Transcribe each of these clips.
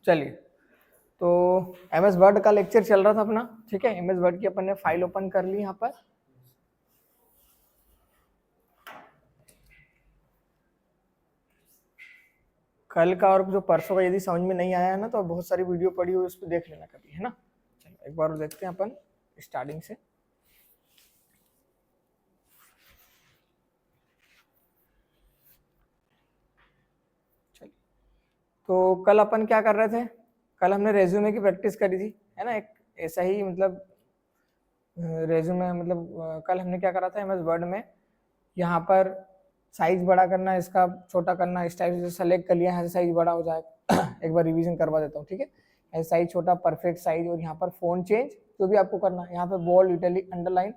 चलिए, तो MS word का लेक्चर चल रहा था अपना, ठीक है। एमएस वर्ड की अपन ने फाइल ओपन कर ली यहाँ पर। कल का और जो परसों का यदि समझ में नहीं आया है ना, तो बहुत सारी वीडियो पड़ी हुई, उस पर देख लेना कभी, है ना। चलो एक बार देखते हैं अपन स्टार्टिंग से। चलिए, तो कल अपन क्या कर रहे थे, कल हमने रेज्यूमे की प्रैक्टिस करी थी, है ना। एक ऐसा ही मतलब रेज्यूमे, मतलब कल हमने क्या करा था एमएस वर्ड में, यहाँ पर साइज बड़ा करना, इसका छोटा करना, इस टाइप से सेलेक्ट कर लिया, ऐसे साइज बड़ा हो जाएगा। एक बार रिवीजन करवा देता हूँ, ठीक है। ऐसे साइज छोटा, परफेक्ट साइज, और यहाँ पर फोन चेंज जो भी आपको करना है, यहाँ पर बोल्ड, इटैलिक, अंडरलाइन,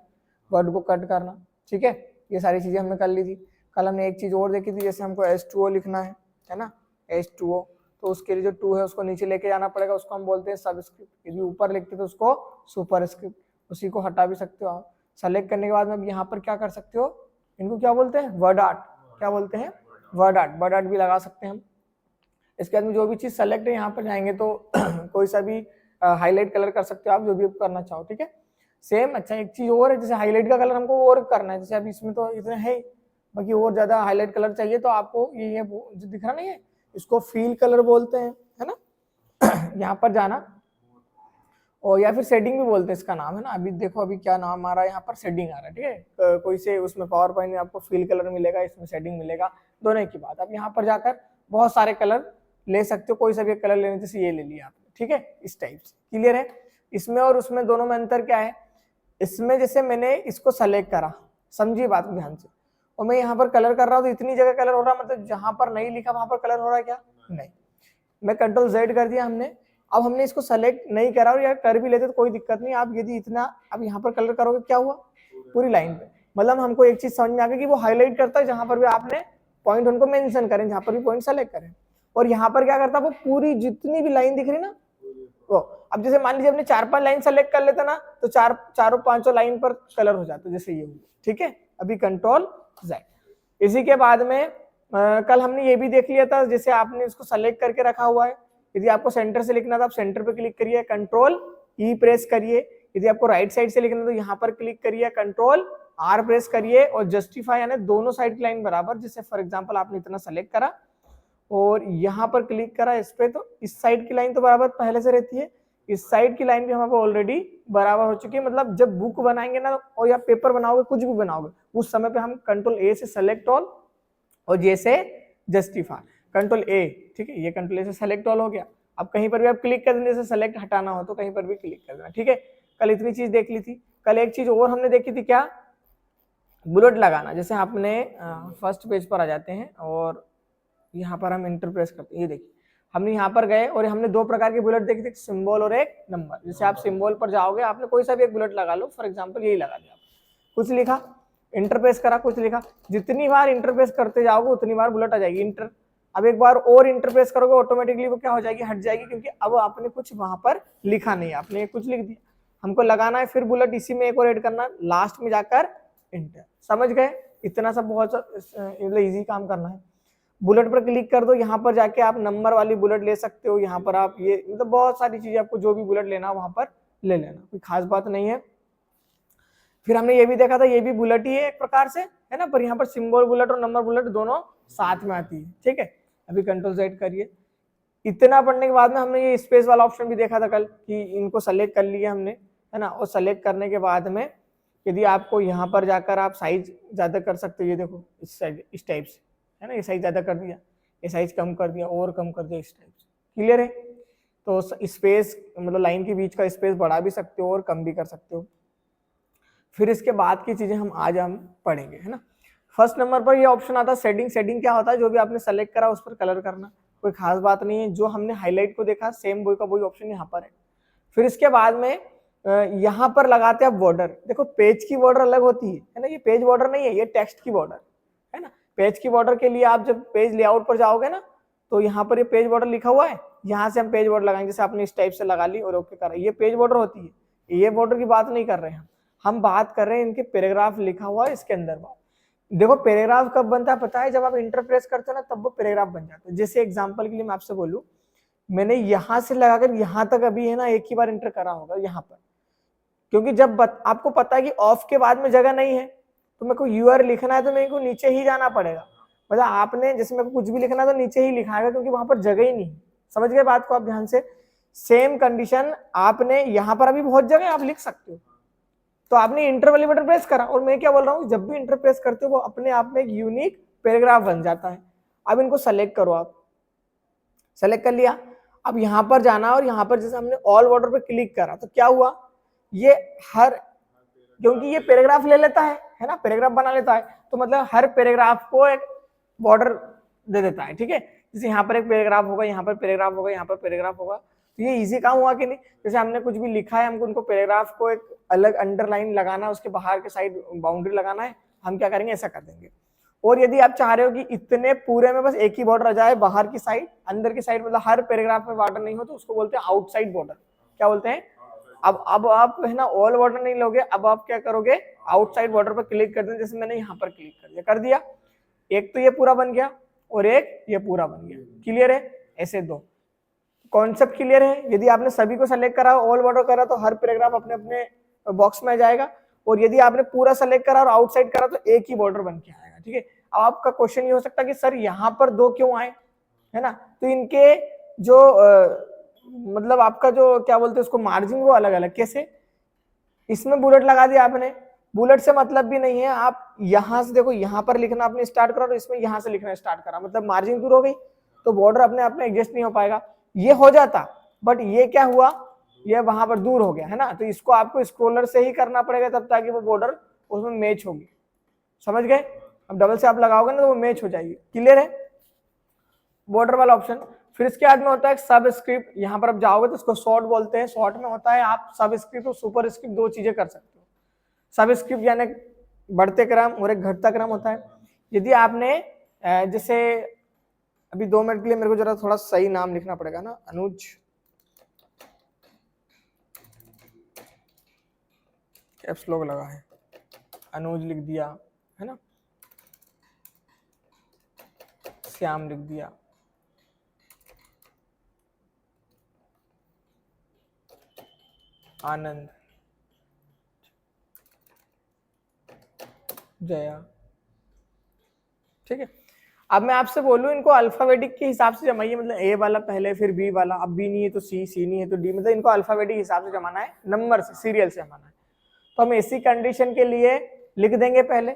वर्ड को कट करना, ठीक है। ये सारी चीजें हमने कर ली थी। कल हमने एक चीज और देखी थी, जैसे हमको H2O लिखना है ना, H2O, तो उसके लिए जो 2 है उसको नीचे लेके जाना पड़ेगा, उसको हम बोलते हैं सबस्क्रिप्ट। यदि ऊपर लिखते तो उसको सुपरस्क्रिप्ट, उसी को हटा भी सकते हो आप। सेलेक्ट करने के बाद में यहाँ पर क्या कर सकते हो, इनको क्या बोलते हैं, वर्ड आर्ट, क्या बोलते हैं, वर्ड आर्ट, वर्ड आर्ट भी लगा सकते हैं हम। इसके बाद में जो भी चीज सेलेक्ट है यहाँ पर जाएंगे तो कोई सा भी हाईलाइट कलर कर सकते हो आप, जो भी करना चाहो, ठीक है। सेम, अच्छा एक चीज और है, जैसे हाईलाइट का कलर हमको और करना है, जैसे अभी इसमें तो इतना है, बाकी और ज्यादा हाईलाइट कलर चाहिए तो आपको ये जो दिख रहा नहीं है, इसको फील कलर बोलते हैं, है ना। यहाँ पर जाना, और या फिर शेडिंग भी बोलते हैं इसका नाम, है ना। अभी देखो अभी क्या नाम आ रहा है, यहाँ पर शेडिंग आ रहा है, ठीक है। कोई से उसमें पावर पॉइंट में आपको फील कलर मिलेगा, इसमें शेडिंग मिलेगा, दोनों की बात। अब यहाँ पर जाकर बहुत सारे कलर ले सकते हो, कोई सा भी कलर लेने, जैसे ये ले लिया आपने, ठीक है, इस टाइप से। क्लियर है। इसमें और उसमें दोनों में अंतर क्या है, इसमें जैसे मैंने इसको सेलेक्ट करा, समझिए बात को ध्यान से, और मैं यहाँ पर कलर कर रहा हूँ तो इतनी जगह कलर हो रहा, मतलब जहां पर नहीं लिखा वहां पर कलर हो रहा है क्या, नहीं। मैं कंट्रोल Z कर दिया हमने, अब हमने इसको सेलेक्ट नहीं करा, और या कर भी लेते तो कोई दिक्कत नहीं। आप यदि इतना अब यहाँ पर कलर करोगे, क्या हुआ, पूरी लाइन पे, मतलब हमको एक चीज समझ में आ गई कि वो हाईलाइट करता है जहां पर भी आपने पॉइंट उनको मेंशन करें, जहां पर भी पॉइंट सेलेक्ट करें, और यहाँ पर क्या करता है, वो पूरी जितनी भी लाइन दिख रही ना वो। अब जैसे मान लीजिए हमने 4-5 लाइन सेलेक्ट कर लेते ना, तो चारों पांचों लाइन पर कलर हो जाता, जैसे ये हुआ, ठीक है। अभी कंट्रोल Z। इसी के बाद में कल हमने ये भी देख लिया था, जैसे आपने इसको सेलेक्ट करके रखा हुआ है, यदि आपको सेंटर से लिखना था आप सेंटर पे क्लिक करिए, कंट्रोल E प्रेस करिए। यदि आपको राइट साइड से लिखना तो यहाँ पर क्लिक करिए, कंट्रोल R प्रेस करिए, और जस्टिफाई यानी दोनों साइड की लाइन बराबर, जैसे फॉर एग्जांपल आपने इतना सेलेक्ट करा और यहाँ पर क्लिक करा इस पे, तो इस साइड की लाइन तो बराबर पहले से रहती है, इस साइड की लाइन भी हमारे ऑलरेडी बराबर हो चुकी है। मतलब जब बुक बनाएंगे ना, और या पेपर बनाओगे, कुछ भी बनाओगे, उस समय पे हम कंट्रोल A से सेलेक्ट ऑल और J से जस्टिफाई, कंट्रोल A, ठीक है। ये कंट्रोल A से सेलेक्ट ऑल हो गया। अब कहीं पर भी आप क्लिक कर देने से सेलेक्ट हटाना हो तो कहीं पर भी क्लिक कर देना, ठीक है। कल इतनी चीज देख ली थी। कल एक चीज और हमने देखी थी, क्या, बुलेट लगाना। जैसे आपने फर्स्ट पेज पर आ जाते हैं और यहाँ पर हम इंटर प्रेस करते हैं, ये देखिए हमने यहाँ पर गए और हमने दो प्रकार के बुलेट देखे थे, सिंबल और एक नंबर। जैसे आप सिंबल पर जाओगे, आपने कोई सा भी एक बुलेट लगा लो, फॉर एग्जांपल यही लगा दिया, कुछ लिखा, इंटरप्रेस करा, कुछ लिखा, जितनी बार इंटरप्रेस करते जाओगे उतनी बार बुलेट आ जाएगी इंटर। अब एक बार और इंटरप्रेस करोगे, ऑटोमेटिकली वो क्या हो जाएगी, हट जाएगी, क्योंकि अब आपने कुछ वहां पर लिखा नहीं, आपने कुछ लिख दिया। हमको लगाना है फिर बुलेट, इसी में एक और ऐड करना, लास्ट में जाकर इंटर। समझ गए, इतना सब बहुत इजी काम करना है। बुलेट पर क्लिक कर दो, यहाँ पर जाके आप नंबर वाली बुलेट ले सकते हो, यहाँ पर आप ये, मतलब बहुत सारी चीजें, आपको जो भी बुलेट लेना वहां पर ले लेना, कोई खास बात नहीं है। फिर हमने ये भी देखा था, ये भी बुलेट ही है एक प्रकार से, है ना, पर यहाँ पर सिंबल बुलेट और नंबर बुलेट दोनों साथ में आती है, ठीक है। अभी कंट्रोल Z करिए। इतना पढ़ने के बाद में हमने ये स्पेस वाला ऑप्शन भी देखा था कल, कि इनको सेलेक्ट कर लिया हमने, है ना, और सेलेक्ट करने के बाद में यदि आपको यहाँ पर जाकर आप साइज ज्यादा कर सकते हो, ये देखो इस साइड, इस टाइप से, है ना, ये साइज ज्यादा कर दिया, ये साइज कम कर दिया, और कम कर दिया, इस टाइप से। क्लियर है। तो स्पेस मतलब लाइन के बीच का स्पेस बढ़ा भी सकते हो और कम भी कर सकते हो। फिर इसके बाद की चीजें आज हम पढ़ेंगे, है ना। फर्स्ट नंबर पर ये ऑप्शन आता है सेटिंग। सेटिंग क्या होता है, जो भी आपने सेलेक्ट करा उस पर कलर करना, कोई खास बात नहीं है। जो हमने हाईलाइट को देखा सेम वही का वही ऑप्शन यहाँ पर है। फिर इसके बाद में यहाँ पर लगाते हैं आप बॉर्डर। देखो पेज की बॉर्डर अलग होती है ना, ये पेज बॉर्डर नहीं है, ये टेक्स्ट की बॉर्डर है ना। पेज की बॉर्डर के लिए आप जब पेज लेआउट पर जाओगे ना, तो यहाँ पर ये पेज बॉर्डर लिखा हुआ है, यहाँ से हम पेज बॉर्डर लगाएंगे, जैसे आपने इस टाइप से लगा ली और ओके करा, ये पेज बॉर्डर होती है। ये बॉर्डर की बात नहीं कर रहे हैं हम बात कर रहे हैं इनके पैराग्राफ लिखा हुआ है इसके अंदर बात। देखो पैराग्राफ कब बनता है पता है, जब आप इंटरप्रेस करते हो ना, तब वो पैराग्राफ बन जाता है। जैसे एग्जांपल के लिए मैं आपसे बोलूं, मैंने यहां से लगाकर यहां तक अभी है ना एक ही बार इंटर करा होगा यहाँ पर, क्योंकि जब आपको पता है कि ऑफ के बाद में जगह नहीं है तो मेरे को यूआर लिखना है तो मेरे को नीचे ही जाना पड़ेगा। मतलब आपने जैसे मेरे को कुछ भी लिखना है तो नीचे ही लिखाएगा क्योंकि वहां पर जगह ही नहीं। समझ गए बात को आप ध्यान से। सेम कंडीशन आपने यहाँ पर अभी बहुत जगह आप लिख सकते हो, तो आपने इंटर वाली बटन प्रेस करा, और मैं क्या बोल रहा हूँ जब भी इंटर प्रेस करते हो वो अपने आप में एक यूनिक पैराग्राफ बन जाता है। अब इनको सेलेक्ट करो, आप सेलेक्ट कर लिया, अब यहां पर जाना और यहाँ पर जैसे हमने ऑल बॉर्डर पे क्लिक करा तो क्या हुआ, ये हर, क्योंकि ये पैराग्राफ ले लेता है ना, पैराग्राफ बना लेता है, तो मतलब हर पैराग्राफ को एक बॉर्डर दे देता है। ठीक है, जैसे यहाँ पर एक पैराग्राफ होगा, यहाँ पर पैराग्राफ होगा, यहाँ पर पैराग्राफ होगा, तो ये इजी काम हुआ कि नहीं। जैसे हमने कुछ भी लिखा है, हमको उनको पैराग्राफ को एक अलग अंडरलाइन लगाना है, उसके बाहर के साइड बाउंड्री लगाना है, हम क्या करेंगे ऐसा कर देंगे। और यदि आप चाह रहे हो कि इतने पूरे में बस एक ही बॉर्डर आ जाए बाहर की साइड, अंदर की साइड मतलब हर पैराग्राफ में बॉर्डर नहीं हो, तो उसको बोलते हैं आउटसाइड बॉर्डर। क्या बोलते हैं? अब आप है ना ऑल बॉर्डर नहीं लोगे, अब आप क्या करोगे, आउटसाइड बॉर्डर पर क्लिक कर दें, जैसे मैंने यहाँ पर क्लिक कर दिया, एक तो ये पूरा बन गया और एक ये पूरा बन गया। क्लियर है? ऐसे दो कॉन्सेप्ट क्लियर है। यदि आपने सभी को सेलेक्ट करा, ऑल बॉर्डर करा, तो हर पैराग्राफ अपने अपने बॉक्स में जाएगा, और यदि आपने पूरा सेलेक्ट करा और आउटसाइड करा तो एक ही बॉर्डर बन के आएगा। ठीक है, अब आपका क्वेश्चन ये हो सकता है कि सर यहाँ पर दो क्यों आए, है ना, तो इनके जो मतलब आपका जो क्या बोलते हैं उसको मार्जिन वो अलग अलग। कैसे? इसमें बुलेट लगा दिया आपने, बुलेट से मतलब भी नहीं है, आप यहां से देखो यहाँ पर लिखना आपने स्टार्ट करा और इसमें यहाँ से लिखना स्टार्ट करा, मतलब मार्जिन दूर हो गई, तो बॉर्डर अपने आप में एडजस्ट नहीं हो पाएगा। ये हो जाता, बट ये क्या हुआ, ये वहां पर दूर हो गया, है ना, तो इसको आपको स्क्रोलर से ही करना पड़ेगा तब ताकि वो बॉर्डर उसमें मैच होगी। समझ गए? अब डबल से आप लगाओगे ना तो वो मैच हो जाएगी। क्लियर है? बॉर्डर वाला ऑप्शन। फिर इसके बाद में होता है सब स्क्रिप्ट, यहाँ पर आप जाओगे तो उसको शॉर्ट बोलते हैं। शॉर्ट में होता है आप सब स्क्रिप्ट और सुपर स्क्रिप्ट दो चीजें कर सकते हो। सब स्क्रिप्ट यानी बढ़ते क्रम और एक घटता क्रम होता है। यदि आपने जैसे अभी 2 मिनट के लिए मेरे को जरा थोड़ा सही नाम लिखना पड़ेगा ना, अनुज, कैप्स लॉक लगा है, अनुज लिख दिया, है ना, श्याम लिख दिया, आनंद, जया। ठीक है, अब मैं आपसे बोलूं इनको अल्फाबेटिक के हिसाब से जमाइए, मतलब ए वाला पहले फिर बी वाला, अब बी नहीं है तो सी, सी नहीं है तो डी, मतलब इनको अल्फाबेटिक हिसाब से जमाना है, नंबर से, सीरियल से जमाना है। तो हम ऐसी कंडीशन के लिए लिख देंगे पहले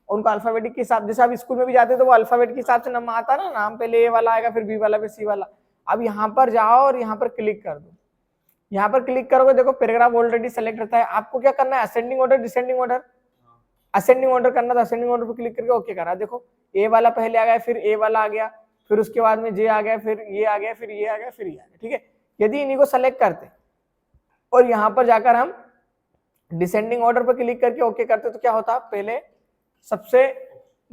उनको अल्फाबेटिक के हिसाब, जैसे आप स्कूल में भी जाते हैं तो वो अल्फाबेट के हिसाब से नंबर आता ना, नाम पहले ए वाला आएगा, फिर बी वाला, फिर सी वाला। अब यहाँ पर जाओ और यहाँ पर क्लिक कर दो, यहाँ पर क्लिक करोगे, देखो पैराग्राफ ऑलरेडी सेलेक्ट रहता है। आपको क्या करना है, ascending order, descending order, ascending order करना, तो असेंडिंग ऑर्डर पर क्लिक करके ओके करा। देखो ए वाला पहले आ गया, फिर ए वाला आ गया, फिर उसके बाद में जे आ गया, फिर ये आ गया, फिर ये आ गया, फिर ये आ गया। ठीक है, यदि इन्हीं को सेलेक्ट करते और यहाँ पर जाकर हम डिसेंडिंग ऑर्डर पर क्लिक करके ओके करते तो क्या होता, पहले सबसे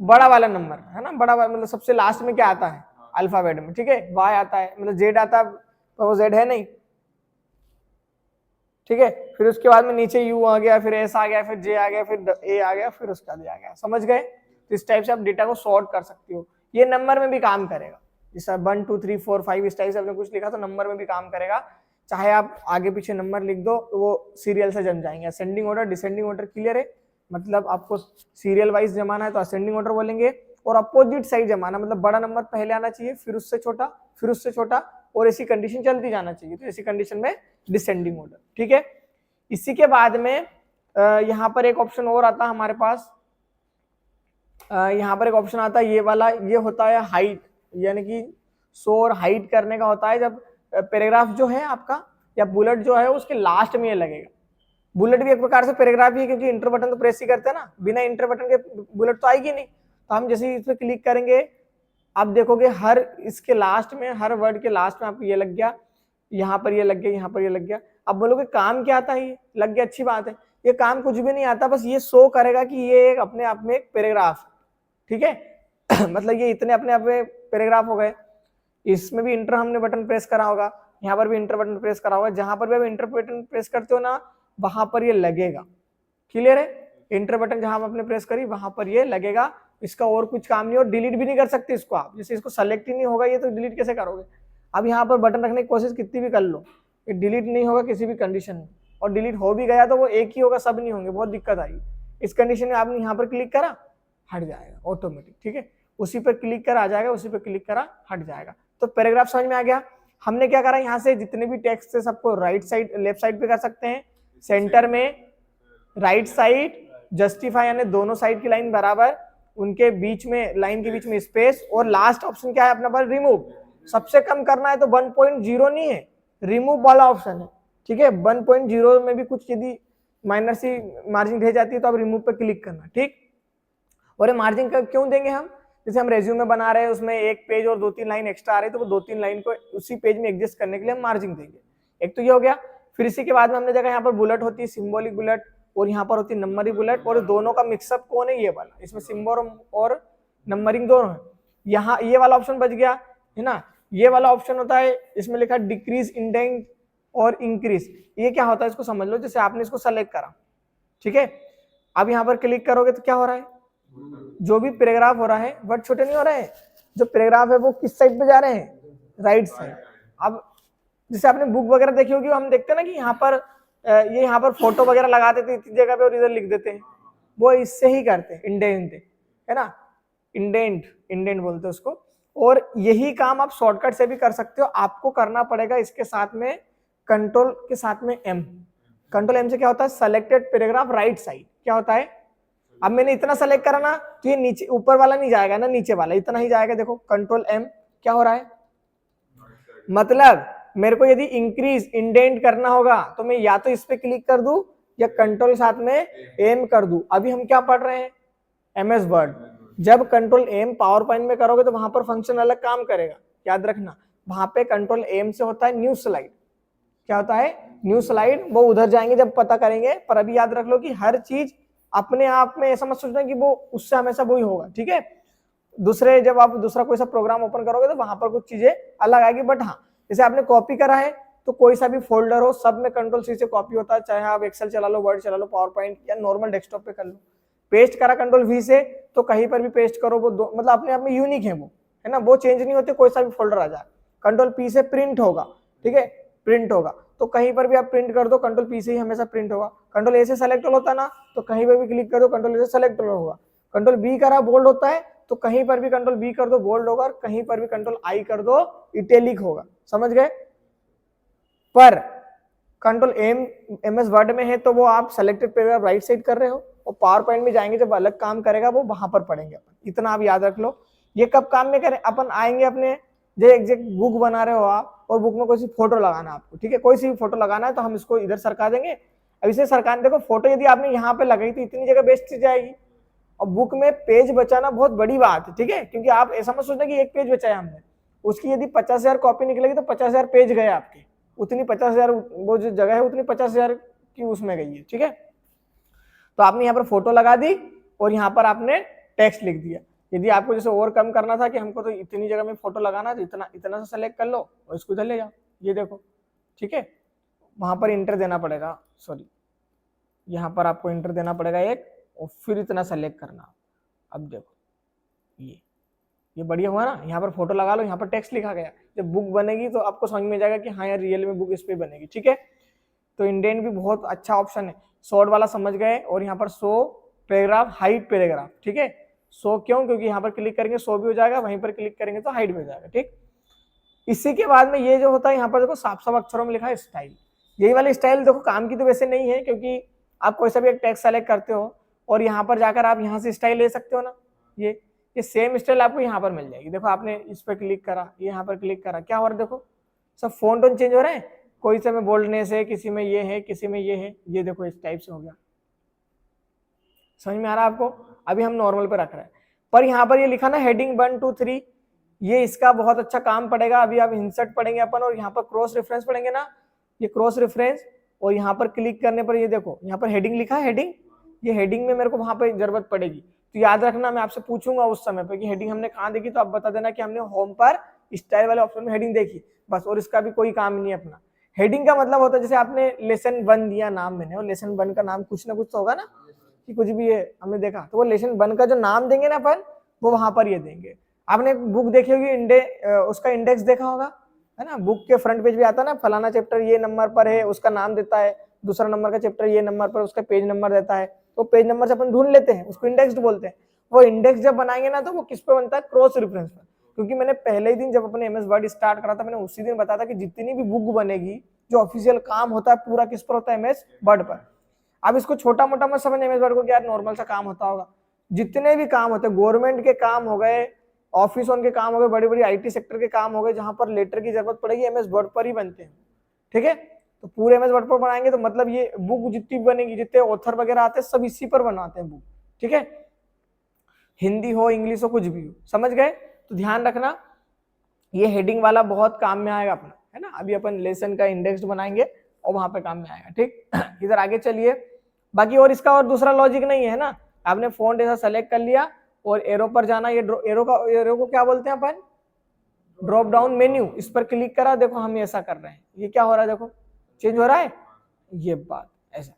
बड़ा वाला नंबर, है ना, बड़ा वाला मतलब सबसे लास्ट में क्या आता है अल्फाबेट में, ठीक है, वाई आता है, मतलब जेड आता है, तो वो जेड है नहीं। ठीक है, फिर उसके बाद में नीचे यू आ गया, फिर एस आ गया, फिर जे आ गया, फिर ए आ गया, फिर उसका जे आ गया। समझ गए? तो इस टाइप से आप डेटा को सॉर्ट कर सकते हो। ये नंबर में भी काम करेगा, जैसा 1 2 3 4 5 इस टाइप से आपने कुछ लिखा तो नंबर में भी काम करेगा। चाहे आप आगे पीछे नंबर लिख दो तो वो सीरियल से जम जाएंगे। Ascending order, descending order, clear है? मतलब आपको सीरियल वाइज जमाना है तो असेंडिंग ऑर्डर बोलेंगे, और अपोजिट साइड जमाना मतलब बड़ा नंबर पहले आना चाहिए, फिर उससे छोटा, फिर उससे छोटा, और ऐसी कंडीशन चलती जाना चाहिए। तो ऐसी कंडीशन में डिसेंडिंग ऑर्डर। ठीक है, इसी के बाद में यहाँ पर एक ऑप्शन और आता है हमारे पास, यहाँ पर एक ऑप्शन आता है ये वाला, ये होता है हाइट, यानी कि शो और हाइट करने का होता है। जब पैराग्राफ जो है आपका या बुलेट जो है उसके लास्ट में ये लगेगा। बुलेट भी एक प्रकार से पैराग्राफ ही है, क्योंकि इंटर बटन तो प्रेस ही करते हैं ना, बिना इंटर बटन के बुलेट तो आएगी नहीं। तो हम जैसे इस पर क्लिक करेंगे, आप देखोगे हर इसके लास्ट में, हर वर्ड के लास्ट में आपको ये लग गया, यहाँ पर ये लग गया, यहाँ पर ये लग गया। अब बोलोगे काम क्या आता है, ये लग गया, अच्छी बात है, ये काम कुछ भी नहीं आता, बस ये शो करेगा कि ये एक अपने आप में एक पैराग्राफ। ठीक है मतलब ये इतने अपने आप में पैराग्राफ हो गए। इसमें भी इंटर हमने बटन प्रेस करा होगा, यहाँ पर भी इंटर बटन प्रेस करा होगा, जहां पर भी आप इंटर बटन प्रेस करते हो ना वहां पर ये लगेगा। क्लियर है? इंटर बटन जहां आपने प्रेस करी वहां पर ये लगेगा, इसका और कुछ काम नहीं, और डिलीट भी नहीं कर सकते इसको आप, जैसे इसको सेलेक्ट ही नहीं होगा ये तो डिलीट कैसे करोगे। अब यहाँ पर बटन रखने की कोशिश कितनी भी कर लो, ये डिलीट नहीं होगा किसी भी कंडीशन में, और डिलीट हो भी गया तो वो एक ही होगा, सब नहीं होंगे, बहुत दिक्कत आएगी। इस कंडीशन में आपने यहाँ पर क्लिक करा, हट जाएगा ऑटोमेटिक, ठीक है। उसी पर क्लिक करा आ जाएगा, उसी पर क्लिक करा हट जाएगा। तो पैराग्राफ समझ में आ गया। हमने क्या करा, यहाँ से जितने भी टेक्स्ट है सबको राइट साइड लेफ्ट साइड पे कर सकते हैं, सेंटर में राइट साइड जस्टिफाई यानी दोनों साइड की लाइन बराबर, उनके बीच में लाइन के बीच में स्पेस, और लास्ट ऑप्शन क्या है अपना पास, रिमूव। सबसे कम करना है तो 1.0 नहीं है, रिमूव वाला ऑप्शन है, ठीक है। 1.0 में भी कुछ यदि माइनर सी मार्जिन रह जाती है तो आप रिमूव पे क्लिक करना, ठीक। और ये मार्जिन का क्यों देंगे हम, जैसे हम रेज्यूमे बना रहे हैं उसमें एक पेज और 2-3 लाइन एक्स्ट्रा आ रही है, तो वो 2-3 लाइन को उसी पेज में एडजस्ट करने के लिए हम मार्जिन देंगे। एक तो ये हो गया। फिर इसी के बाद में हमने देखा यहाँ पर बुलेट होती है, सिंबॉलिक बुलेट, और यहाँ पर होती है नंबरिंग बुलेट, और दोनों का मिक्सअप कौन है, ये वाला, इसमें सिंबल और नंबरिंग दोनों है। यहाँ ये वाला ऑप्शन बच गया है ना। ये वाला ऑप्शन होता है, इसमें लिखा डिक्रीज इंडेंट और इंक्रीज, ये क्या होता है इसको समझ लो। जैसे आपने इसको सेलेक्ट करा, ठीक है, अब यहाँ पर क्लिक करोगे तो क्या हो रहा है, जो भी पैराग्राफ हो रहा है, वर्ड छोटे नहीं हो रहे हैं, जो पैराग्राफ है वो किस साइड पे जा रहे हैं, राइट साइड। अब जैसे आपने बुक वगैरह देखी होगी, हम देखते हैं ना कि यहाँ पर ये यहाँ पर फोटो वगैरह लगा देते हैं इतनी जगह पे और इधर लिख देते हैं, वो इससे ही करते हैं, इंडेंट है ना, इंडेंट बोलते हैं उसको। और यही काम आप शॉर्टकट से भी कर सकते हो। आपको करना पड़ेगा इसके साथ में कंट्रोल के साथ में एम, कंट्रोल एम से क्या होता है, सेलेक्टेड पैराग्राफ राइट साइड, क्या होता है, अब मैंने इतना सेलेक्ट करा ना तो ये नीचे ऊपर वाला नहीं जाएगा ना, नीचे वाला इतना ही जाएगा। देखो कंट्रोल एम क्या हो रहा है, मतलब मेरे को यदि इंक्रीज इंडेंट करना होगा तो मैं या तो इस पे क्लिक कर दूं या कंट्रोल साथ में एम कर दूं। अभी हम क्या पढ़ रहे हैं, एमएस वर्ड। जब कंट्रोल एम पावर पॉइंट में करोगे तो वहां पर फंक्शन अलग काम करेगा, याद रखना। वहां पे कंट्रोल एम से होता है न्यू स्लाइड, क्या होता है, न्यू स्लाइड, वो उधर जाएंगे जब पता करेंगे। पर अभी याद रख लो कि हर चीज अपने आप में ऐसा मत सोचना कि वो उससे हमेशा वही होगा, ठीक है। दूसरे जब आप दूसरा कोई सा प्रोग्राम ओपन करोगे तो वहां पर कुछ चीजें अलग आएगी। बट हाँ, जैसे आपने कॉपी करा है तो कोई सा भी फोल्डर हो सब में कंट्रोल सी से कॉपी होता है, चाहे आप एक्सेल चला लो, वर्ड चला लो, पावर पॉइंट या नॉर्मल डेस्कटॉप पे कर लो। पेस्ट करा कंट्रोल वी से तो कहीं पर भी पेस्ट करो, वो मतलब अपने आप में यूनिक है वो, है ना, वो चेंज नहीं होते, कोई सा भी फोल्डर आ जाए। कंट्रोल पी से प्रिंट होगा, ठीक है, प्रिंट होगा तो कहीं पर भी आप प्रिंट कर दो, कंट्रोल पी से ही हमेशा प्रिंट होगा। कंट्रोल ए से सेलेक्ट होता ना तो कहीं पर भी क्लिक कर दो, कंट्रोल ए से सेलेक्ट होगा। कंट्रोल बी करा बोल्ड होता है तो कहीं पर भी कंट्रोल बी कर दो बोल्ड होगा, और कहीं पर भी कंट्रोल आई कर दो इटैलिक होगा, समझ गए। पर कंट्रोल एम एमएस वर्ड में है तो वो आप सेलेक्टेड पैराग्राफ राइट साइड कर रहे हो, और पावर पॉइंट में जाएंगे जब अलग काम करेगा वो वहां पर पढ़ेंगे अपन, इतना आप याद रख लो। ये कब काम में करें, अपन आएंगे अपने जो एग्जैक्ट बुक बना रहे हो आप और बुक में कोई सी फोटो लगाना है आपको, ठीक है, कोई सी भी फोटो लगाना है तो हम इसको इधर सरका देंगे। अब इसे सरकाने, देखो फोटो यदि आपने यहाँ पे लगाई तो इतनी जगह वेस्ट जाएगी, और बुक में पेज बचाना बहुत बड़ी बात है, ठीक है, क्योंकि आप ऐसा मत सोचना कि एक पेज बचाया हमने, उसकी यदि 50,000 कॉपी निकलेगी तो 50,000 पेज गए आपके, उतनी 50,000 वो जो जगह है उतनी 50,000 की उसमें गई है, ठीक है। तो आपने यहाँ पर फोटो लगा दी और यहाँ पर आपने टेक्स्ट लिख दिया। यदि आपको जैसे और कम करना था कि हमको तो इतनी जगह में फोटो लगाना है तो इतना इतना सा सेलेक्ट कर लो और इसको इधर ले जाओ, ये देखो, ठीक है। वहां पर इंटर देना पड़ेगा, सॉरी यहाँ पर आपको इंटर देना पड़ेगा एक, और फिर इतना सेलेक्ट करना। अब देखो ये बढ़िया हुआ ना, यहाँ पर फोटो लगा लो, यहाँ पर टेक्स्ट लिखा गया। जब बुक बनेगी तो आपको समझ में जाएगा कि हाँ यार रियल में बुक इस पे बनेगी, ठीक है। तो इंडेंट भी बहुत अच्छा ऑप्शन है, शॉर्ट वाला समझ गए। और यहाँ पर 100 पैराग्राफ हाइट पैराग्राफ, ठीक है, 100 क्यों, क्योंकि यहाँ पर क्लिक करेंगे 100 भी हो जाएगा, वहीं पर क्लिक करेंगे तो हाइट भी हो जाएगा, ठीक। इसी के बाद में ये जो होता है यहाँ पर देखो साफ साफ अक्षरों में लिखा है स्टाइल। यही वाली स्टाइल देखो काम की तो वैसे नहीं है, क्योंकि आप कोई सा भी एक टेक्स्ट सेलेक्ट करते हो और यहाँ पर जाकर आप यहाँ से स्टाइल ले सकते हो ना, ये सेम स्टाइल आपको यहाँ पर मिल जाएगी। देखो आपने इस पर क्लिक करा, ये यहाँ पर क्लिक करा, क्या हो रहा है देखो, सब फोन टोन चेंज हो रहे हैं, कोई से में बोल्डनेस है, किसी में ये है, किसी में ये है, ये देखो इस टाइप से हो गया। समझ में आ रहा है आपको। अभी हम नॉर्मल पे रख रहे हैं, पर यहाँ पर ये लिखा ना हेडिंग 1 2 3, ये इसका बहुत अच्छा काम पड़ेगा। अभी आप इंसर्ट पढ़ेंगे अपन और यहाँ पर क्रॉस रेफरेंस पढ़ेंगे ना, ये क्रॉस रेफरेंस, और यहाँ पर क्लिक करने पर ये देखो यहाँ पर हेडिंग लिखा है, हेडिंग, ये हेडिंग में मेरे को वहां पर जरूरत पड़ेगी। तो याद रखना, मैं आपसे पूछूंगा उस समय पे कि हेडिंग हमने कहाँ देखी, तो आप बता देना कि हमने होम पर स्टाइल वाले ऑप्शन में हेडिंग देखी, बस। और इसका भी कोई काम नहीं है अपना। हेडिंग का मतलब होता है जैसे आपने लेसन 1 दिया नाम मैंने, और लेसन 1 का नाम कुछ ना कुछ तो होगा ना, कि कुछ भी है हमने देखा, तो वो लेसन 1 का जो नाम देंगे ना अपन, वो वहां पर ये देंगे। आपने बुक देखी होगी, उसका इंडेक्स देखा होगा, है ना, बुक के फ्रंट पेज भी आता है ना, फलाना चैप्टर ये नंबर पर है, उसका नाम देता है, दूसरा नंबर का चैप्टर ये नंबर पर, उसका पेज नंबर देता है, तो पेज नंबर से अपन ढूंढ लेते हैं, उसको इंडेक्स बोलते हैं। वो इंडेक्स जब बनाएंगे ना तो वो किस पे बनता है, क्रॉस रेफरेंस पर। क्योंकि मैंने पहले ही दिन जब अपने एमएस वर्ड स्टार्ट करा था, मैंने उसी दिन बताया था कि जितनी भी बुक बनेगी, जो ऑफिशियल काम होता है पूरा किस पर होता है, एमएस वर्ड पर। अब इसको छोटा मोटा मत समझ, एमएस वर्ड को क्या नॉर्मल सा काम होता होगा। जितने भी काम होते हैं, गवर्नमेंट के काम हो गए, ऑफिस के काम हो गए, बड़ी बड़ी आईटी सेक्टर के काम हो गए, जहां पर लेटर की जरूरत पड़ेगी, एमएस वर्ड पर ही बनते हैं। ठीक है, तो पूरे एमएस वर्ड पर बनाएंगे तो मतलब ये बुक जितनी बनेगी, जितने ऑथर वगैरह आते हैं, सब इसी पर बनाते हैं बुक। ठीक है, हिंदी हो इंग्लिश हो कुछ भी हो, समझ गए। तो ध्यान रखना, ये हेडिंग वाला बहुत काम में आएगा अपना, है ना। अभी अपन लेसन का इंडेक्स बनाएंगे और वहां पे काम में आएगा। ठीक, इधर आगे चलिए। बाकी और इसका और दूसरा लॉजिक नहीं है ना, आपने फॉन्ट ऐसा सेलेक्ट कर लिया और एरो पर जाना, ये एरो को क्या बोलते हैं अपन, ड्रॉप डाउन मेन्यू, इस पर क्लिक करा, देखो हम ऐसा कर रहे हैं, ये क्या हो रहा है, देखो चेंज हो रहा है, ये बात ऐसा।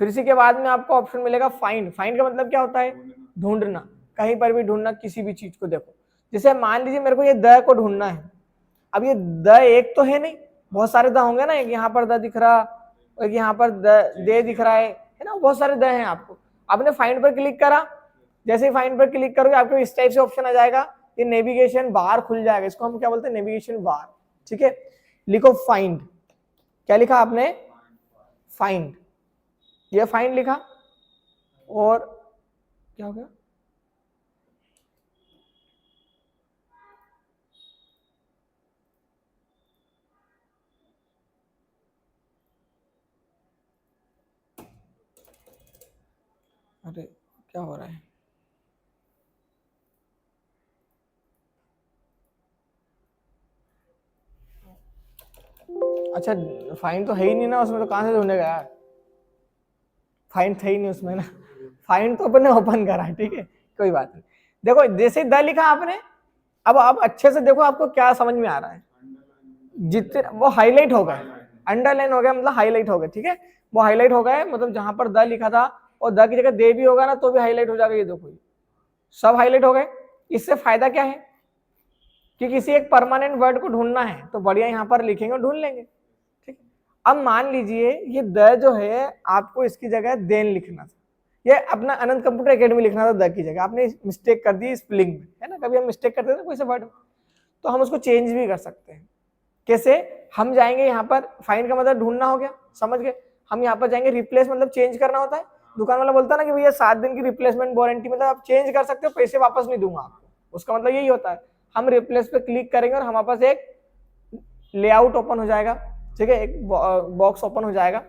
फिर इसी के बाद में आपको ऑप्शन मिलेगा फाइंड। फाइंड का मतलब क्या होता है, ढूंढना, कहीं पर भी ढूंढना किसी भी चीज को। देखो जैसे मान लीजिए मेरे को ये द को ढूंढना है, अब ये द एक तो है नहीं, बहुत सारे द होंगे ना, एक यहाँ पर द दिख रहा, एक यहाँ पर दे दिख रहा है ना, बहुत सारे द हैं। आपको आपने फाइंड पर क्लिक करा, जैसे ही फाइंड पर क्लिक करोगे आपको इस टाइप से ऑप्शन आ जाएगा, ये नेविगेशन बार खुल जाएगा, इसको हम क्या बोलते हैं, नेविगेशन बार। ठीक है, लिखो फाइंड, क्या लिखा आपने, फाइंड, ये फाइंड लिखा, और क्या हो गया, अरे क्या हो रहा है, अच्छा फाइंड तो है ही नहीं ना उसमें, तो कहां से ढूंढेगा यार, फाइंड था ही नहीं उसमें ना, फाइंड तो अपन ने ओपन करा है। ठीक है, कोई बात नहीं। देखो जैसे द लिखा आपने, अब अच्छे से देखो आपको क्या समझ में आ रहा है, जितने वो हाईलाइट हो गए, अंडरलाइन हो गया मतलब हाईलाइट हो गए। ठीक है, वो हाईलाइट हो गए, मतलब जहां पर द लिखा था और द की जगह दे भी होगा ना तो भी हाईलाइट हो जाएगा, ये देखो सब हाईलाइट हो गए। इससे फायदा क्या है कि किसी एक परमानेंट वर्ड को ढूंढना है तो बढ़िया यहाँ पर लिखेंगे और ढूंढ लेंगे। ठीक, अब मान लीजिए ये द जो है आपको इसकी जगह देन लिखना था, ये अपना अनंत कंप्यूटर एकेडमी लिखना था द की जगह, आपने मिस्टेक कर दी स्पेलिंग में, है ना, कभी हम मिस्टेक करते हैं ना कोई से वर्ड, तो हम उसको चेंज भी कर सकते हैं। कैसे, हम जाएंगे यहाँ पर, फाइंड का मतलब ढूंढना हो गया, समझ गए, हम यहाँ पर जाएंगे, रिप्लेस मतलब चेंज करना होता है। दुकान वाला बोलता है ना कि भैया 7 दिन की रिप्लेसमेंट वारंटी, मतलब आप चेंज कर सकते हो, पैसे वापस नहीं दूंगा आपको, उसका मतलब यही होता है। हम रिप्लेस पे क्लिक करेंगे और हमारे पास एक लेआउट ओपन हो जाएगा। ठीक है, एक बॉक्स ओपन हो जाएगा,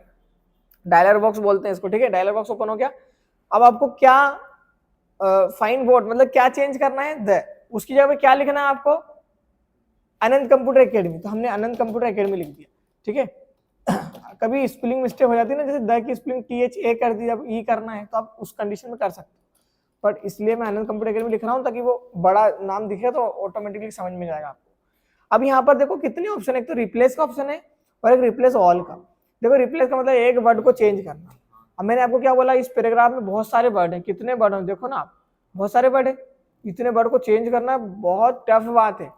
डायलर बॉक्स बोलते हैं इसको। ठीक है, डायलर बॉक्स ओपन हो गया। अब आपको क्या फाइंड वर्ड मतलब क्या चेंज करना है, द, उसकी जगह पे क्या लिखना है आपको, अनंत कंप्यूटर एकेडमी, तो हमने अनंत कंप्यूटर एकेडमी लिख दिया। ठीक है, कभी स्पेलिंग मिस्टेक हो जाती है ना, जैसे द की स्पेलिंग THA कर दी, जब ई करना है तो आप उस कंडीशन में कर सकते हो, बट इसलिए मैं अनंत कंप्यूटर एकेडमी लिख रहा हूँ ताकि वो बड़ा नाम दिखे तो ऑटोमेटिकली समझ में जाएगा आपको। अब यहाँ पर देखो कितने ऑप्शन है, एक तो रिप्लेस का ऑप्शन है और एक रिप्लेस ऑल का। देखो रिप्लेस का मतलब एक वर्ड को चेंज करना। अब मैंने आपको क्या बोला, इस पैराग्राफ में बहुत सारे वर्ड हैं, कितने वर्ड हैं देखो ना आप, बहुत सारे वर्ड है, इतने वर्ड को चेंज करना बहुत टफ बात है।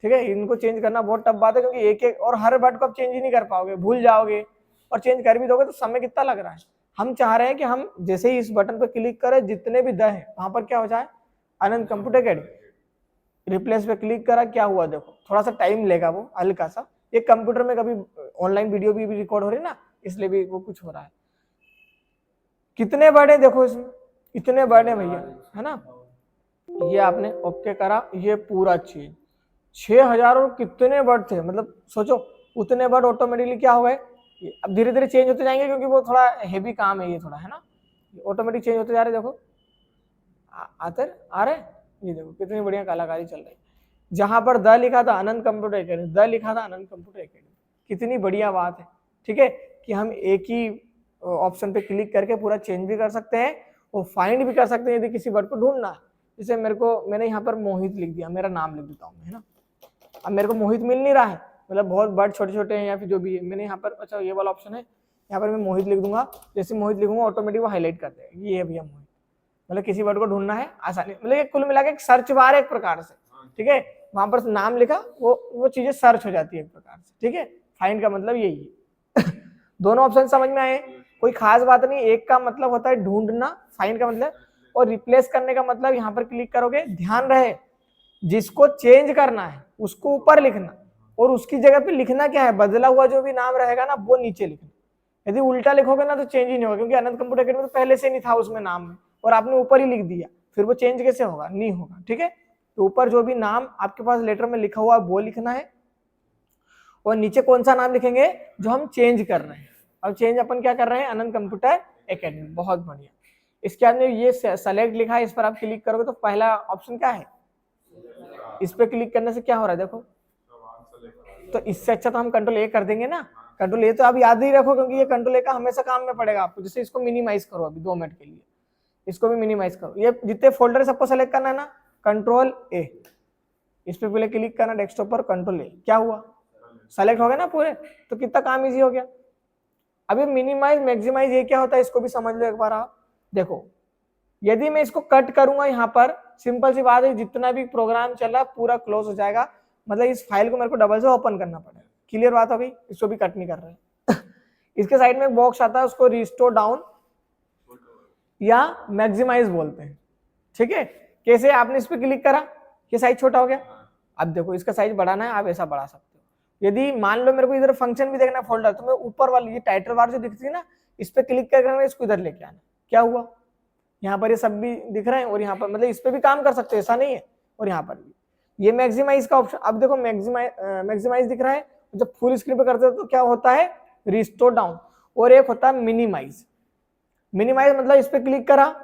ठीक है, इनको चेंज करना बहुत टफ बात है, क्योंकि एक एक और हर वर्ड को आप चेंज ही नहीं कर पाओगे, भूल जाओगे, और चेंज कर भी दोगे तो समय कितना लग रहा है। हम चाह रहे हैं कि हम जैसे ही इस बटन पर क्लिक करें, जितने भी द है वहां पर क्या हो जाए, अनंत कंप्यूटर एकेडमी। रिप्लेस पे क्लिक करा, क्या हुआ देखो, थोड़ा सा टाइम लेगा वो हल्का सा, ये कंप्यूटर में कभी ऑनलाइन वीडियो भी रिकॉर्ड हो रही है ना, इसलिए भी वो कुछ हो रहा है। कितने वर्ड है देखो इसमें, इतने वर्ड है भैया, है ना। ये आपने ओके करा, ये पूरा चीज 6000 और कितने वर्ड थे, मतलब सोचो उतने वर्ड ऑटोमेटिकली क्या हो गए। अब धीरे धीरे चेंज होते जाएंगे क्योंकि वो थोड़ा हेवी काम है ये थोड़ा, है ना, ऑटोमेटिक चेंज होते जा रहे। देखो आते आ रहे, ये देखो कितनी बढ़िया कलाकारी चल रही है। जहां पर द लिखा था अनंत कंप्यूटर एकेडमी, द लिखा था अनंत कंप्यूटर एकेडमी, कितनी बढ़िया बात है। ठीक है, कि हम एक ही ऑप्शन पे क्लिक करके पूरा चेंज भी कर सकते हैं और फाइंड भी कर सकते हैं यदि किसी वर्ड को ढूंढना है। जैसे मैंने यहाँ पर मोहित लिख दिया, मेरा नाम लिख देता हूँ, है ना। अब मेरे को मोहित मिल नहीं रहा है, मतलब बहुत वर्ड छोटे छोटे हैं या फिर जो भी है, मैंने यहाँ पर, अच्छा ये वाला ऑप्शन है, यहाँ पर मैं मोहित लिख दूंगा, जैसे मोहित लिखूंगा ऑटोमेटिक वो हाईलाइट कर देगा, ये है भैया मोहित। मतलब किसी वर्ड को ढूंढना है आसानी, मतलब कुल मिला के एक सर्च बार एक प्रकार से। ठीक है, वहां पर नाम लिखा, वो चीजें सर्च हो जाती है एक प्रकार से, ठीक है। फाइंड का मतलब यही है। दोनों ऑप्शन समझ में आए, कोई खास बात नहीं। एक का मतलब होता है ढूंढना, फाइंड का मतलब, और रिप्लेस करने का मतलब यहाँ पर क्लिक करोगे, ध्यान रहे जिसको चेंज करना है उसको ऊपर लिखना, और उसकी जगह पे लिखना क्या है, बदला हुआ जो भी नाम रहेगा ना वो नीचे लिखना। यदि उल्टा लिखोगे ना तो चेंज ही नहीं होगा, क्योंकि अनंत कंप्यूटर अकेडमी तो पहले से नहीं था उसमें नाम में, और आपने ऊपर ही लिख दिया, फिर वो चेंज कैसे होगा, नहीं होगा, ठीक है। तो ऊपर जो भी नाम आपके पास लेटर में लिखा हुआ है वो लिखना है, और नीचे कौन सा नाम लिखेंगे जो हम चेंज कर रहे हैं। अब चेंज अपन क्या कर रहे हैं, अनंत कंप्यूटर एकेडमी, बहुत बढ़िया। इसके बाद में ये सेलेक्ट लिखा है, इस पर आप क्लिक करोगे तो पहला ऑप्शन क्या है, इस पर क्लिक करने से क्या हो रहा है देखो, तो इससे अच्छा तो हम कंट्रोल ए कर देंगे ना। कंट्रोल ए तो आप याद ही रखो, क्योंकि ये कंट्रोल ए का हमेशा काम में पड़ेगा आपको। जैसे इसको मिनिमाइज करो अभी 2 मिनट के लिए, इसको भी मिनिमाइज करो, ये जितने फोल्डर सबको सेलेक्ट करना है ना, कंट्रोल ए, इस पे पहले क्लिक करना डेस्कटॉप पर, कंट्रोल ए, क्या हुआ, सेलेक्ट हो गया ना पूरे, तो कितना काम इजी हो गया। अभी मिनिमाइज मैक्सिमाइज ये क्या होता है इसको भी समझ लो एक बार आप। देखो यदि मैं इसको कट करूंगा यहाँ पर, सिंपल सी बात है, जितना भी प्रोग्राम चल रहा है पूरा क्लोज हो जाएगा, मतलब इस फाइल को मेरे को डबल से ओपन करना पड़ेगा। क्लियर बात हो गई, इसको भी कट नहीं कर रहे। इसके साइड में एक बॉक्स आता है, उसको रिस्टोर डाउन या मैक्सिमाइज बोलते हैं, ठीक है। कैसे, आपने इस पर क्लिक करा, ये साइज छोटा हो गया। अब देखो इसका साइज बढ़ाना है, आप ऐसा बढ़ा सकते हो। यदि मान लो मेरे को इधर फंक्शन भी देखना है फोल्डर, तो मैं ऊपर वाली ये टाइटल बार जो दिखती है ना, इस पे क्लिक करके इसको इधर लेके आना। क्या हुआ, यहाँ पर ये सब भी दिख रहे हैं, और यहाँ पर मतलब इस पे भी काम कर सकते हो, ऐसा नहीं है, और यहाँ पर भी ये मैक्सिमाइज का ऑप्शन। अब देखो मैक्सिमाइज दिख रहा है, जब फुल स्क्रीन पे करते हो तो क्या होता है, रिस्टोर डाउन, और एक होता है मिनिमाइज। मिनिमाइज मतलब इस पे क्लिक करा,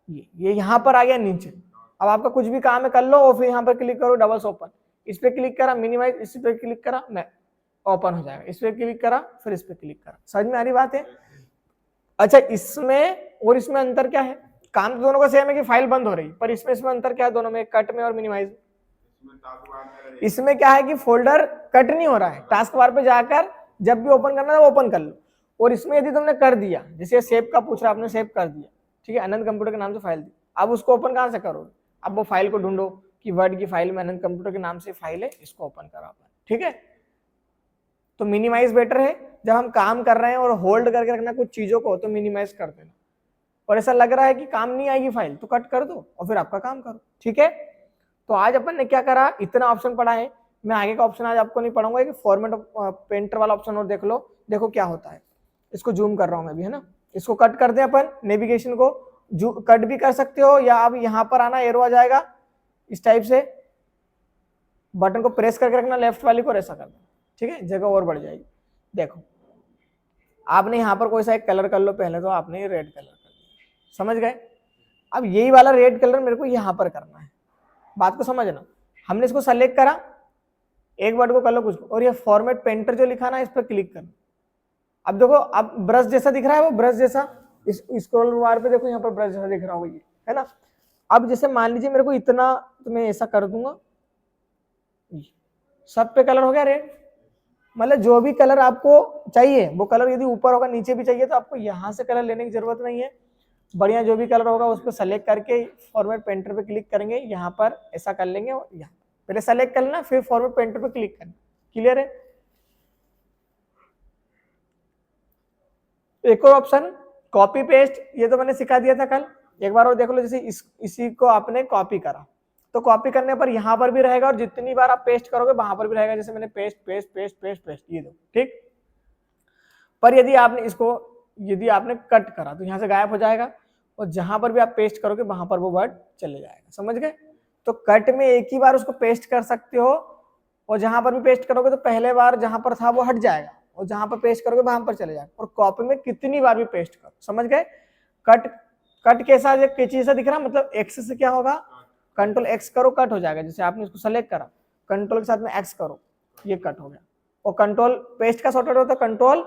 ये यहाँ पर आ गया नीचे। अब आपका कुछ भी काम है कर लो, और फिर यहाँ पर क्लिक करो डबल ओपन, इस पे क्लिक करा मिनिमाइज, इस पे क्लिक करा मैं ओपन हो जाएगा, इस पे क्लिक करा फिर इस पे क्लिक करा। समझ में आ रही बात है। अच्छा इसमें और इसमें अंतर क्या है, काम तो दोनों का सेम है कि फाइल बंद हो रही, पर इसमें अंतर क्या है दोनों में, कट में और मिनिमाइज। इसमें क्या है कि फोल्डर कट नहीं हो रहा है, टास्क बार पे जाकर जब भी ओपन करना है वो ओपन कर लो। और इसमें यदि तुमने कर दिया, जैसे सेव का पूछ रहा, आपने सेव कर दिया, ठीक है, अनंत कंप्यूटर के नाम से फाइल दी, अब उसको ओपन कहां से करोगे, अब वो फाइल को ढूंढो कि वर्ड की फाइल में अनंत कंप्यूटर के नाम से फाइल है, इसको ओपन करो अपन, ठीक है। तो मिनिमाइज बेटर है, जब हम काम कर रहे हैं और होल्ड करके रखना कुछ चीजों को, तो मिनिमाइज कर देना। और ऐसा लग रहा है कि काम नहीं आएगी फाइल, तो कट कर दो और फिर आपका काम करो, ठीक है। तो आज अपन ने क्या करा, इतना ऑप्शन पढ़ा है। मैं आगे का ऑप्शन आज आपको नहीं पढ़ाऊंगा, कि फॉर्मेट पेंटर वाला ऑप्शन और देख लो, देखो क्या होता है। इसको जूम कर रहा हूं मैं भी, है ना। इसको कट कर दे अपन, नेविगेशन को कट भी कर सकते हो, या अब यहाँ पर आना, एरो आ जाएगा इस टाइप से, बटन को प्रेस करके रखना, लेफ्ट वाली को ऐसा करना, ठीक है, जगह और बढ़ जाएगी। देखो आपने यहाँ पर कोई सा एक कलर कर लो, पहले तो आपने रेड कलर कर दिया, समझ गए। अब यही वाला रेड कलर मेरे को यहाँ पर करना है, बात को समझना। हमने इसको सेलेक्ट करा, एक वर्ड को कर लो कुछ, और ये फॉर्मेट पेंटर जो लिखा ना, इस पर क्लिक करना। अब देखो, अब ब्रश जैसा दिख रहा है, वो ब्रश जैसा इस स्क्रॉल बार पे देखो, यहाँ पर ब्रश जैसा दिख रहा होगा ये, है ना। अब जैसे मान लीजिए मेरे को इतना, तो मैं ऐसा कर दूंगा, सब पे कलर हो गया रेड। मतलब जो भी कलर आपको चाहिए वो कलर, यदि ऊपर होगा नीचे भी चाहिए, तो आपको यहाँ से कलर लेने की जरूरत नहीं है। बढ़िया जो भी कलर होगा उसको सेलेक्ट करके फॉर्मेट पेंटर पे क्लिक करेंगे, यहाँ पर ऐसा कर लेंगे, और यहाँ पहले सेलेक्ट कर लेना, फिर फॉर्मेट पेंटर पे क्लिक करना। क्लियर है। एक और ऑप्शन कॉपी पेस्ट, ये तो मैंने सिखा दिया था कल, एक बार और देख लो। जैसे इसी को आपने कॉपी करा, तो कॉपी करने पर यहाँ पर भी रहेगा, और जितनी बार आप पेस्ट करोगे वहां पर भी रहेगा। जैसे मैंने paste paste paste paste paste, ये दो, ठीक। पर यदि आपने इसको, यदि आपने कट करा तो यहाँ से गायब हो जाएगा, और जहां पर भी आप पेस्ट करोगे वहां पर वो वर्ड चले जाएगा, समझ गए। तो कट में एक ही बार उसको पेस्ट कर सकते हो, और जहां पर भी पेस्ट करोगे तो पहले बार जहां पर था वो हट जाएगा, और जहां पर पेस्ट करोगे वहां पर चले जाएगा। और कॉपी में कितनी बार भी पेस्ट करो, समझ गए। कट कैसा, कैसा दिख रहा, मतलब एक्स से क्या होगा, कंट्रोल एक्स करो, कट हो जाएगा। जैसे आपने इसको सेलेक्ट करा, कंट्रोल के साथ में एक्स करो, ये कट हो गया। और कंट्रोल पेस्ट का शॉर्टकट होता है कंट्रोल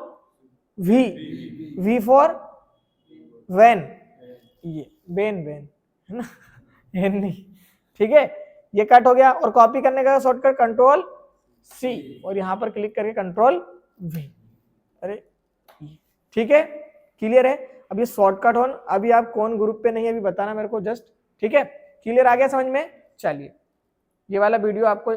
वी फॉर वैन, ये बेन है ना, एन नहीं, ठीक है, ये कट हो गया। और कॉपी करने का शॉर्टकट कंट्रोल सी, और यहां पर क्लिक करके कंट्रोल वी, अरे ठीक है, क्लियर है। अब ये शॉर्टकट हो, अभी आप कौन ग्रुप पे नहीं है अभी बताना मेरे को जस्ट, ठीक है। क्लियर आ गया समझ में। चलिए ये वाला वीडियो आपको